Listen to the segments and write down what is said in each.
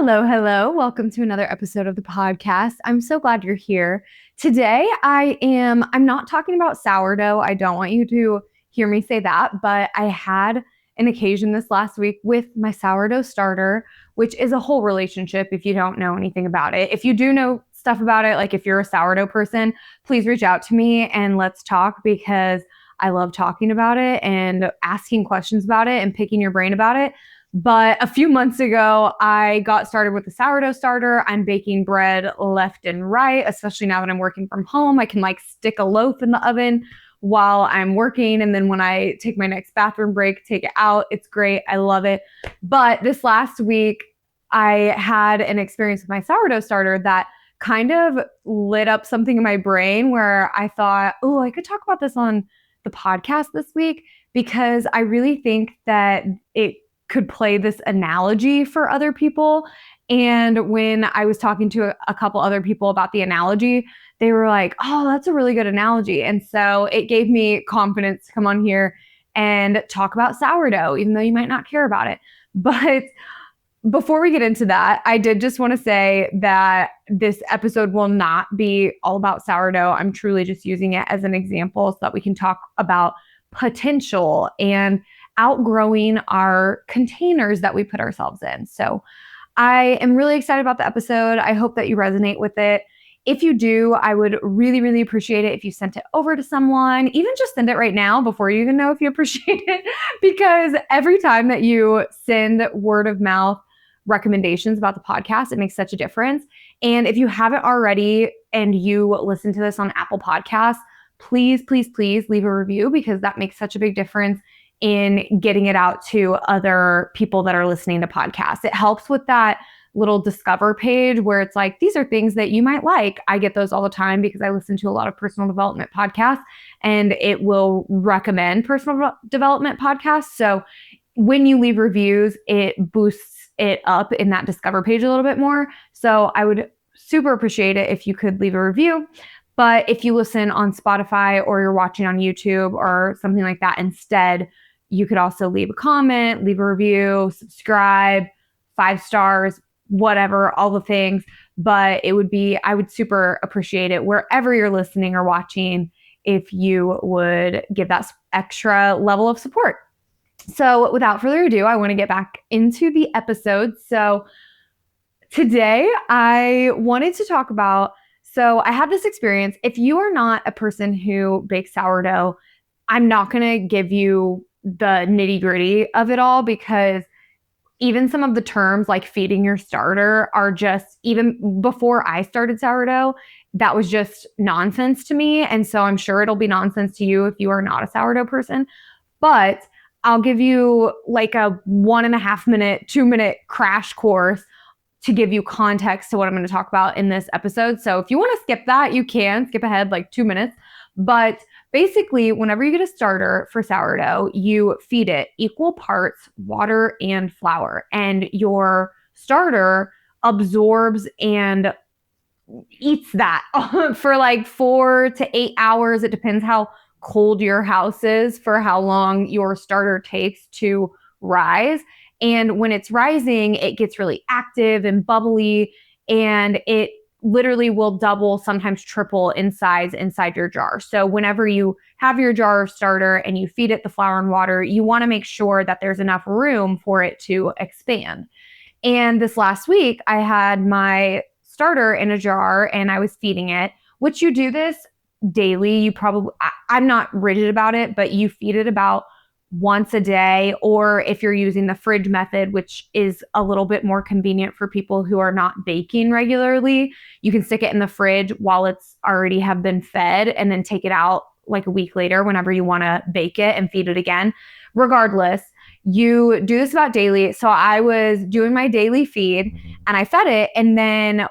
Hello, hello. Welcome to another episode of the podcast. I'm so glad you're here. Today I'm not talking about sourdough. I don't want you to hear me say that, but I had an occasion this last week with my sourdough starter, which is a whole relationship if you don't know anything about it. If you do know stuff about it, like if you're a sourdough person, please reach out to me and let's talk because I love talking about it and asking questions about it and picking your brain about it. But a few months ago, I got started with the sourdough starter. I'm baking bread left and right, especially now that I'm working from home. I can like stick a loaf in the oven while I'm working. And then when I take my next bathroom break, take it out. It's great. I love it. But this last week, I had an experience with my sourdough starter that kind of lit up something in my brain where I thought, oh, I could talk about this on the podcast this week because I really think that it could play this analogy for other people. And when I was talking to a couple other people about the analogy, they were like, oh, that's a really good analogy. And so it gave me confidence to come on here and talk about sourdough, even though you might not care about it. But before we get into that, I did just want to say that this episode will not be all about sourdough. I'm truly just using it as an example so that we can talk about potential and outgrowing our containers that we put ourselves in. So I am really excited about the episode. I hope that you resonate with it. If you do, I would really, really appreciate it if you sent it over to someone, even just send it right now before you even know if you appreciate it, because every time that you send word of mouth recommendations about the podcast, it makes such a difference. And if you haven't already and you listen to this on Apple Podcasts, please, please, please leave a review because that makes such a big difference in getting it out to other people that are listening to podcasts. It helps with that little discover page where it's like, these are things that you might like. I get those all the time because I listen to a lot of personal development podcasts and it will recommend personal development podcasts. So when you leave reviews, it boosts it up in that discover page a little bit more. So I would super appreciate it if you could leave a review. But if you listen on Spotify or you're watching on YouTube or something like that instead, you could also leave a comment, leave a review, subscribe, 5 stars, whatever, all the things. But I would super appreciate it wherever you're listening or watching if you would give that extra level of support. So without further ado, I want to get back into the episode. So today I wanted to talk about, so I had this experience. If you are not a person who bakes sourdough, I'm not going to give you the nitty gritty of it all because even some of the terms like feeding your starter are just, even before I started sourdough, that was just nonsense to me. And so I'm sure it'll be nonsense to you if you are not a sourdough person. But I'll give you like a 1.5 minute, 2-minute crash course to give you context to what I'm going to talk about in this episode. So if you want to skip that, you can skip ahead like 2 minutes. But basically, whenever you get a starter for sourdough, you feed it equal parts water and flour. And your starter absorbs and eats that for like 4 to 8 hours. It depends how cold your house is for how long your starter takes to rise. And when it's rising, it gets really active and bubbly, and it literally will double, sometimes triple in size inside your jar. So whenever you have your jar of starter and you feed it the flour and water, you want to make sure that there's enough room for it to expand. And this last week, I had my starter in a jar and I was feeding it, which you do this daily. I'm not rigid about it, but you feed it about once a day, or if you're using the fridge method, which is a little bit more convenient for people who are not baking regularly, you can stick it in the fridge while it's already have been fed and then take it out like a week later whenever you want to bake it and feed it again. Regardless, you do this about daily. So I was doing my daily feed and I fed it, and then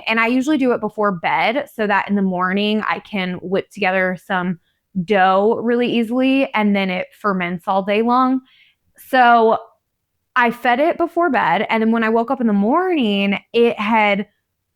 and I usually do it before bed so that in the morning I can whip together some dough really easily and then it ferments all day long. So I fed it before bed, and then when I woke up in the morning, it had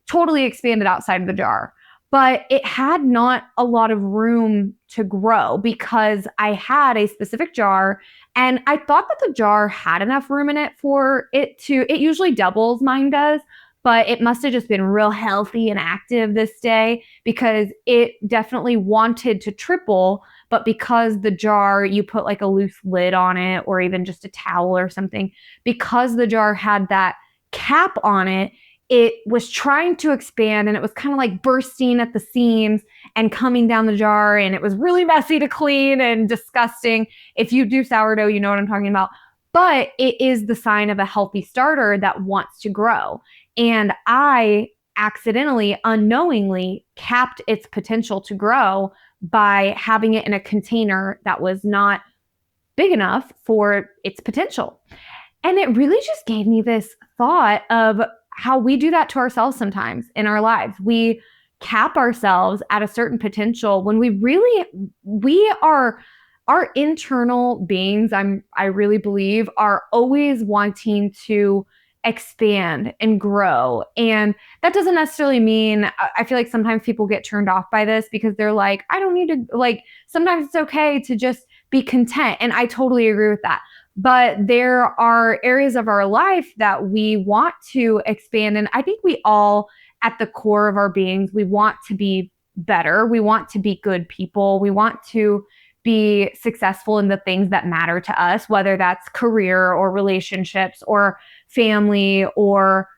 totally expanded outside of the jar. but it had not a lot of room to grow because I had a specific jar and I thought that the jar had enough room in it for it usually doubles, mine does, but it must have just been real healthy and active this day because it definitely wanted to triple, but because the jar, you put like a loose lid on it or even just a towel or something, because the jar had that cap on it, it was trying to expand and it was kind of like bursting at the seams and coming down the jar. And it was really messy to clean and disgusting. If you do sourdough, you know what I'm talking about. But it is the sign of a healthy starter that wants to grow. And I accidentally, unknowingly capped its potential to grow by having it in a container that was not big enough for its potential. And it really just gave me this thought of how we do that to ourselves sometimes in our lives. We cap ourselves at a certain potential when we are our internal beings, I really believe, are always wanting to expand and grow. And that doesn't necessarily mean, I feel like sometimes people get turned off by this because they're like, I don't need to, like, sometimes it's okay to just be content. And I totally agree with that. But there are areas of our life that we want to expand. And I think we all, at the core of our beings, we want to be better. We want to be good people. We want to be successful in the things that matter to us, whether that's career or relationships or family or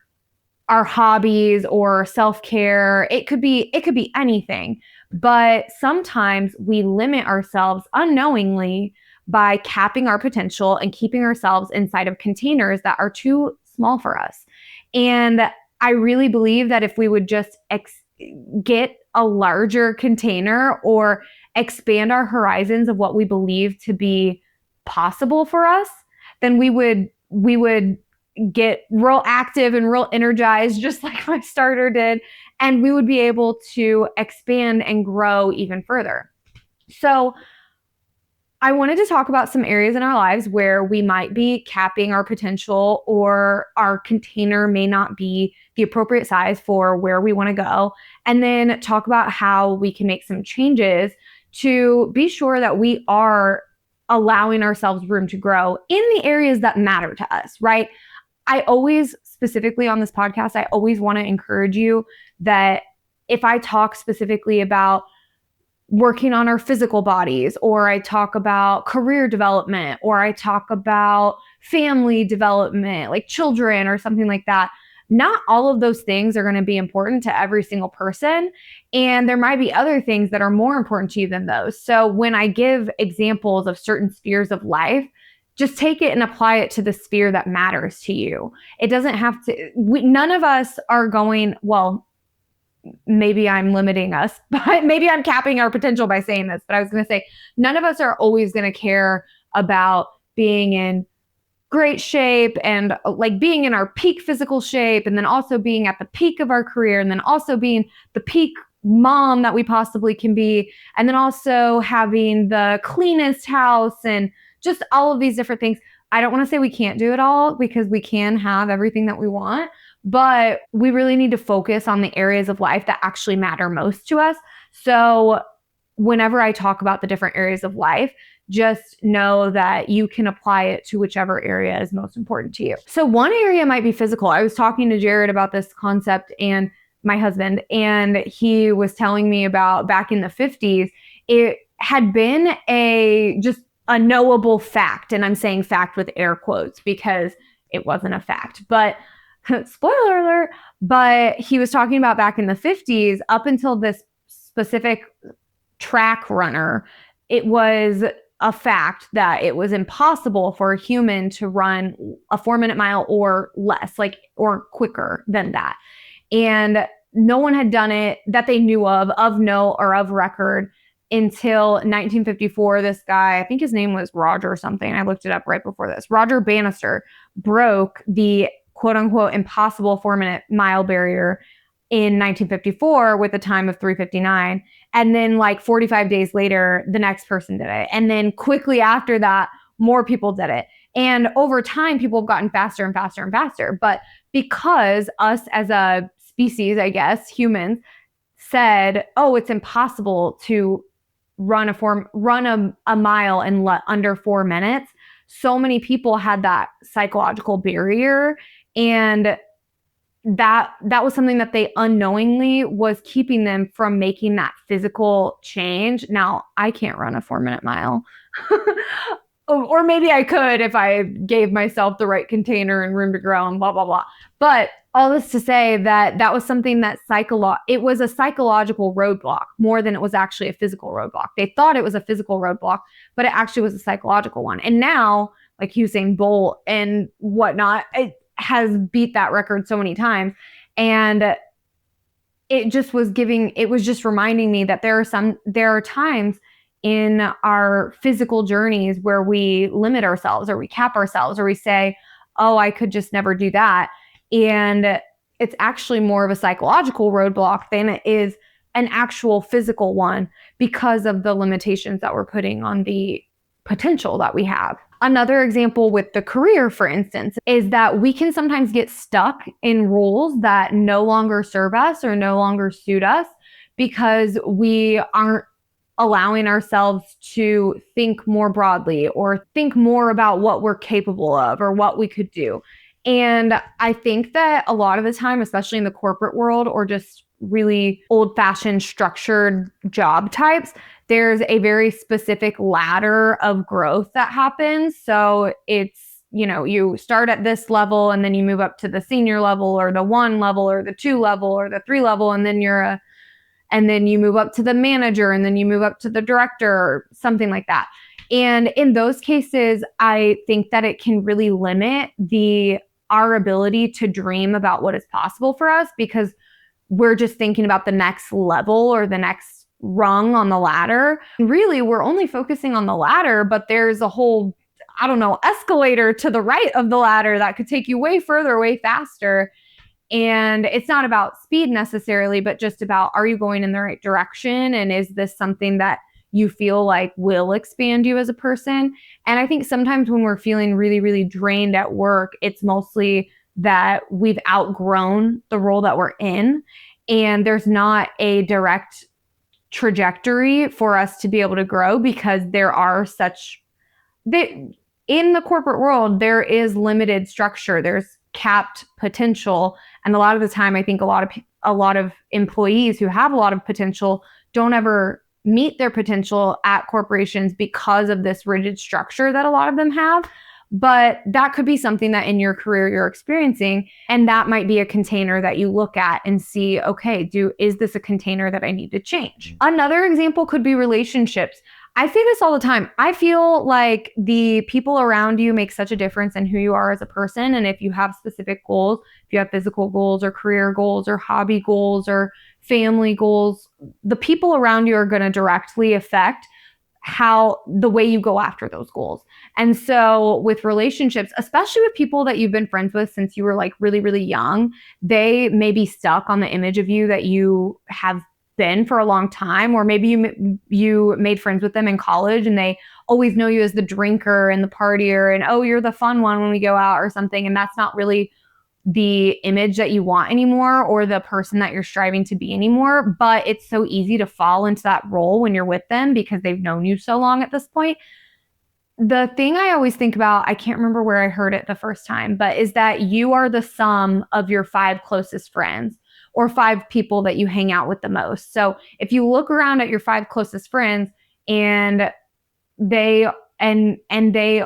our hobbies or self-care. It could be anything. But sometimes we limit ourselves unknowingly by capping our potential and keeping ourselves inside of containers that are too small for us. And I really believe that if we would just get a larger container or expand our horizons of what we believe to be possible for us, then we would get real active and real energized, just like my starter did, and we would be able to expand and grow even further. So I wanted to talk about some areas in our lives where we might be capping our potential or our container may not be the appropriate size for where we want to go, and then talk about how we can make some changes to be sure that we are allowing ourselves room to grow in the areas that matter to us, right? I always, specifically on this podcast, I always want to encourage you that if I talk specifically about working on our physical bodies, or I talk about career development, or I talk about family development, like children or something like that, not all of those things are going to be important to every single person. And there might be other things that are more important to you than those. So when I give examples of certain spheres of life, just take it and apply it to the sphere that matters to you. It doesn't have to, none of us are going, well, maybe I'm limiting us, but maybe I'm capping our potential by saying this. But I was going to say, none of us are always going to care about being in great shape and like being in our peak physical shape, and then also being at the peak of our career, and then also being the peak mom that we possibly can be, and then also having the cleanest house and just all of these different things. I don't want to say we can't do it all, because we can have everything that we want, but we really need to focus on the areas of life that actually matter most to us. So whenever I talk about the different areas of life, just know that you can apply it to whichever area is most important to you. So one area might be physical. I was talking to Jared about this concept, and my husband, and he was telling me about back in the 50s, it had been just a knowable fact. And I'm saying fact with air quotes because it wasn't a fact, but spoiler alert. But he was talking about back in the 50s, up until this specific track runner, it was a fact that it was impossible for a human to run a 4-minute mile or less, or quicker than that. And no one had done it that they knew of note or of record, until 1954. This guy, I think his name was Roger or something, I looked it up right before this, Roger Bannister, broke the quote unquote impossible 4-minute mile barrier in 1954 with a time of 3:59. And then 45 days later, the next person did it. And then quickly after that, more people did it. And over time, people have gotten faster and faster and faster. But because us as a species, I guess, humans, said, oh, it's impossible to run a mile in under 4 minutes, so many people had that psychological barrier, and that was something that they unknowingly was keeping them from making that physical change. Now, I can't run a 4-minute mile. Or maybe I could if I gave myself the right container and room to grow and blah, blah, blah. But all this to say that that was something that it was a psychological roadblock more than it was actually a physical roadblock. They thought it was a physical roadblock, but it actually was a psychological one. And now, like Usain Bolt and whatnot, it has beat that record so many times. And it was just reminding me that there are times in our physical journeys where we limit ourselves or we cap ourselves or we say, oh, I could just never do that. And it's actually more of a psychological roadblock than it is an actual physical one because of the limitations that we're putting on the potential that we have. Another example with the career, for instance, is that we can sometimes get stuck in roles that no longer serve us or no longer suit us because we aren't allowing ourselves to think more broadly or think more about what we're capable of or what we could do. And I think that a lot of the time, especially in the corporate world or just really old-fashioned structured job types, there's a very specific ladder of growth that happens. So it's, you start at this level and then you move up to the senior level or the 1 level or the 2 level or the 3 level, and then you move up to the manager and then you move up to the director or something like that. And in those cases, I think that it can really limit our ability to dream about what is possible for us because we're just thinking about the next level or the next rung on the ladder. Really, we're only focusing on the ladder, but there's a whole, escalator to the right of the ladder that could take you way further, way faster. And it's not about speed necessarily, but just about, are you going in the right direction? And is this something that you feel like will expand you as a person? And I think sometimes when we're feeling really, really drained at work, it's mostly that we've outgrown the role that we're in. And there's not a direct trajectory for us to be able to grow because in the corporate world, there is limited structure. There's capped potential. And a lot of the time, I think a lot of employees who have a lot of potential don't ever meet their potential at corporations because of this rigid structure that a lot of them have. But that could be something that in your career you're experiencing, and that might be a container that you look at and see, okay, is this a container that I need to change? Another example could be relationships. I say this all the time. I feel like the people around you make such a difference in who you are as a person. And if you have specific goals, if you have physical goals or career goals or hobby goals or family goals, the people around you are going to directly affect the way you go after those goals. And so with relationships, especially with people that you've been friends with since you were like really, really young, they may be stuck on the image of you that you have been for a long time, or maybe you made friends with them in college and they always know you as the drinker and the partier and, oh, you're the fun one when we go out or something. And that's not really the image that you want anymore or the person that you're striving to be anymore. But it's so easy to fall into that role when you're with them because they've known you so long at this point. The thing I always think about, I can't remember where I heard it the first time, but is that you are the sum of your 5 closest friends or 5 people that you hang out with the most. So if you look around at your 5 closest friends and they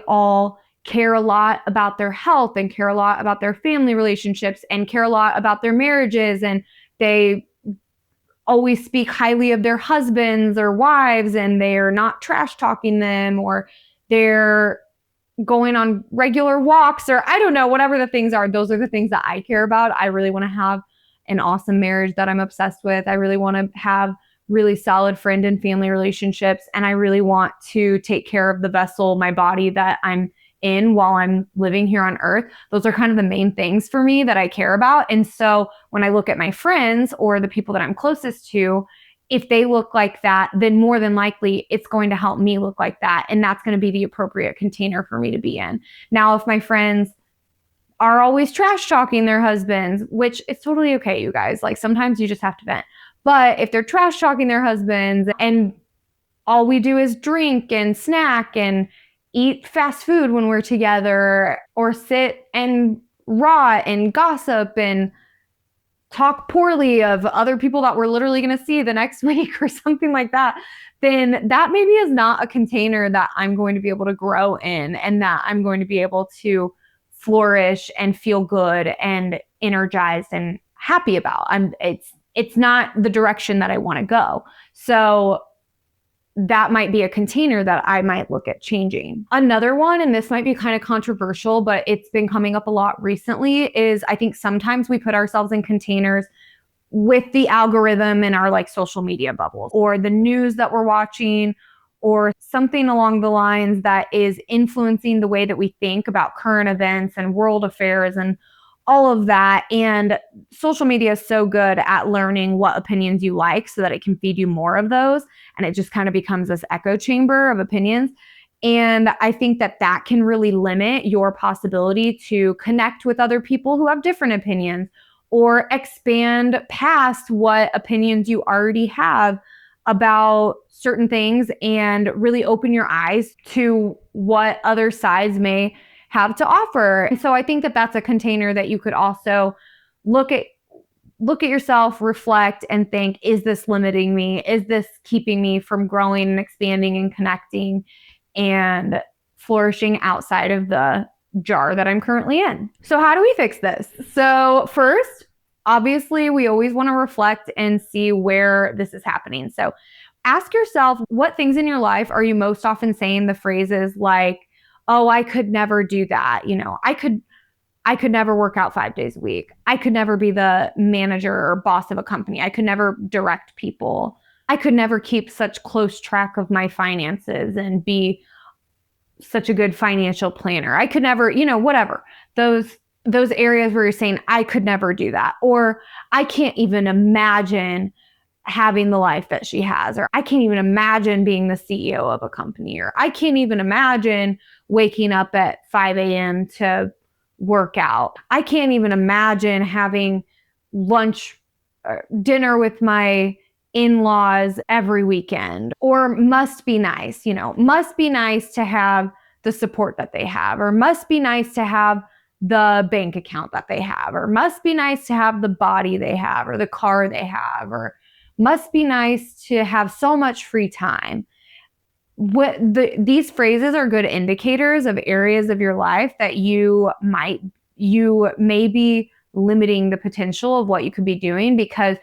all care a lot about their health and care a lot about their family relationships and care a lot about their marriages, and they always speak highly of their husbands or wives, and they're not trash talking them, or they're going on regular walks, or I don't know, whatever the things are. Those are the things that I care about. I really want to have an awesome marriage that I'm obsessed with. I really want to have really solid friend and family relationships. And I really want to take care of the vessel, my body that I'm in while I'm living here on earth. Those are kind of the main things for me that I care about. And so when I look at my friends or the people that I'm closest to, if they look like that, then more than likely it's going to help me look like that. And that's going to be the appropriate container for me to be in. Now, if my friends are always trash talking their husbands, which is totally okay, you guys, like sometimes you just have to vent. But if they're trash talking their husbands and all we do is drink and snack and eat fast food when we're together, or sit and rot and gossip and talk poorly of other people that we're literally going to see the next week or something like that, then that maybe is not a container that I'm going to be able to grow in and that I'm going to be able to flourish and feel good and energized and happy about. It's not the direction that I want to go. So that might be a container that I might look at changing. Another one, and this might be kind of controversial, but it's been coming up a lot recently, is I think sometimes we put ourselves in containers with the algorithm in our like social media bubbles or the news that we're watching or something along the lines that is influencing the way that we think about current events and world affairs and all of that. And social media is so good at learning what opinions you like so that it can feed you more of those. And it just kind of becomes this echo chamber of opinions. And I think that that can really limit your possibility to connect with other people who have different opinions or expand past what opinions you already have about certain things and really open your eyes to what other sides may have to offer. So I think that that's a container that you could also look at yourself, reflect, and think, is this limiting me? Is this keeping me from growing and expanding and connecting and flourishing outside of the jar that I'm currently in? So how do we fix this? So first, obviously, we always want to reflect and see where this is happening. So ask yourself, what things in your life are you most often saying the phrases like, oh, I could never do that. I could never work out 5 days a week. I could never be the manager or boss of a company. I could never direct people. I could never keep such close track of my finances and be such a good financial planner. I could never, whatever. Those areas where you're saying, I could never do that. Or I can't even imagine having the life that she has, or I can't even imagine being the CEO of a company, or I can't even imagine waking up at 5 a.m. to work out. I can't even imagine having lunch or dinner with my in-laws every weekend. Or must be nice, must be nice to have the support that they have, or must be nice to have the bank account that they have, or must be nice to have the body they have, or the car they have, or must be nice to have so much free time. These phrases are good indicators of areas of your life that you may be limiting the potential of what you could be doing, because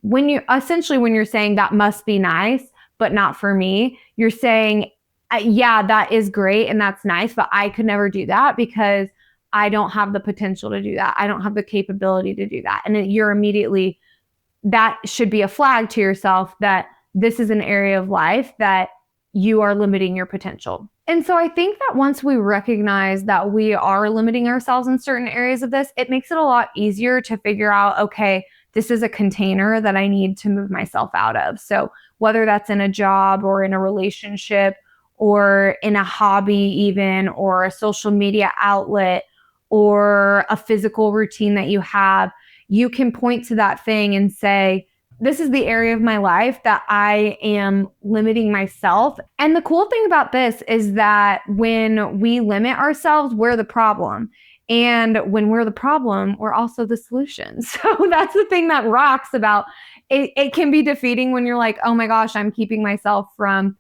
when you're saying that must be nice, but not for me, you're saying, yeah, that is great and that's nice, but I could never do that because I don't have the potential to do that. I don't have the capability to do that. And that should be a flag to yourself that this is an area of life that you are limiting your potential. And so I think that once we recognize that we are limiting ourselves in certain areas of this, it makes it a lot easier to figure out, okay, this is a container that I need to move myself out of. So whether that's in a job or in a relationship or in a hobby even, or a social media outlet or a physical routine that you have, you can point to that thing and say, this is the area of my life that I am limiting myself. And the cool thing about this is that when we limit ourselves, we're the problem. And when we're the problem, we're also the solution. So that's the thing that rocks about it. It can be defeating when you're like, oh my gosh, I'm keeping myself from,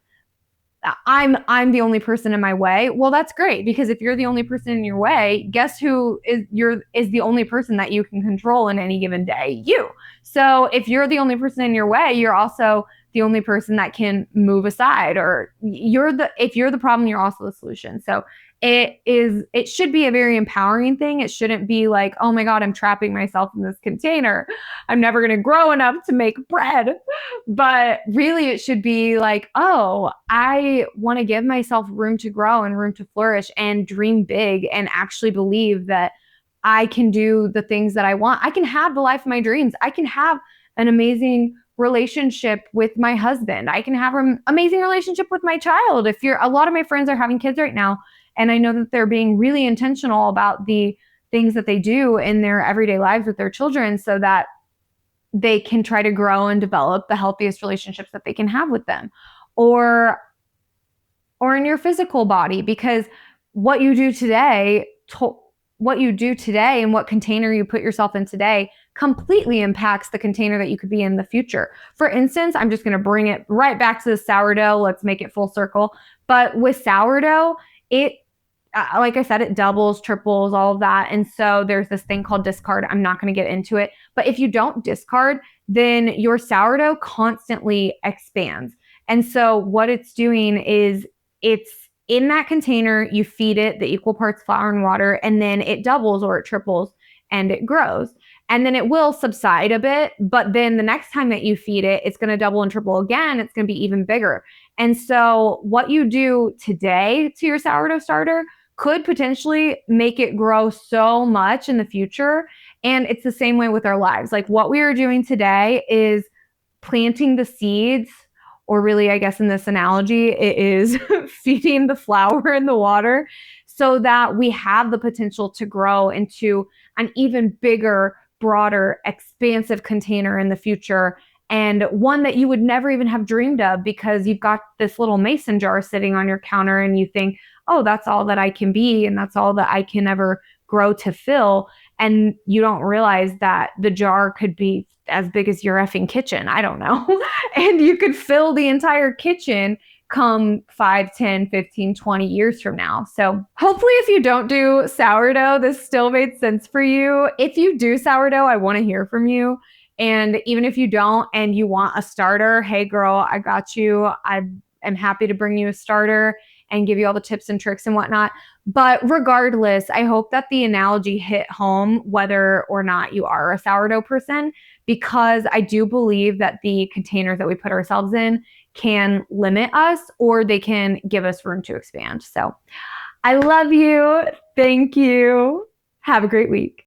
I'm the only person in my way. Well, that's great, because if you're the only person in your way, guess who is the only person that you can control in any given day? You. So if you're the only person in your way, you're also the only person that can move aside, or if you're the problem, you're also the solution. So it should be a very empowering thing. It shouldn't be like, oh my God, I'm trapping myself in this container. I'm never going to grow enough to make bread. But really it should be like, oh, I want to give myself room to grow and room to flourish and dream big and actually believe that I can do the things that I want. I can have the life of my dreams. I can have an amazing relationship with my husband. I can have an amazing relationship with my child. A lot of my friends are having kids right now, and I know that they're being really intentional about the things that they do in their everyday lives with their children so that they can try to grow and develop the healthiest relationships that they can have with them. Or in your physical body, because what you do today and what container you put yourself in today completely impacts the container that you could be in the future. For instance, I'm just going to bring it right back to the sourdough. Let's make it full circle. But with sourdough, like I said, it doubles, triples, all of that. And so there's this thing called discard. I'm not going to get into it. But if you don't discard, then your sourdough constantly expands. And so what it's doing is it's in that container, you feed it the equal parts flour and water, and then it doubles or it triples and it grows. And then it will subside a bit, but then the next time that you feed it, it's going to double and triple again. It's going to be even bigger. And so what you do today to your sourdough starter could potentially make it grow so much in the future. And it's the same way with our lives. Like what we are doing today is planting the seeds, or really, I guess in this analogy, it is feeding the flower in the water so that we have the potential to grow into an even bigger, broader, expansive container in the future, and one that you would never even have dreamed of because you've got this little mason jar sitting on your counter and you think, oh, that's all that I can be and that's all that I can ever grow to fill. And you don't realize that the jar could be as big as your effing kitchen. I don't know. And you could fill the entire kitchen come 5, 10, 15, 20 years from now. So hopefully if you don't do sourdough, this still made sense for you. If you do sourdough, I want to hear from you. And even if you don't and you want a starter, hey girl, I got you. I am happy to bring you a starter and give you all the tips and tricks and whatnot. But regardless, I hope that the analogy hit home whether or not you are a sourdough person, because I do believe that the containers that we put ourselves in can limit us or they can give us room to expand. So I love you. Thank you. Have a great week.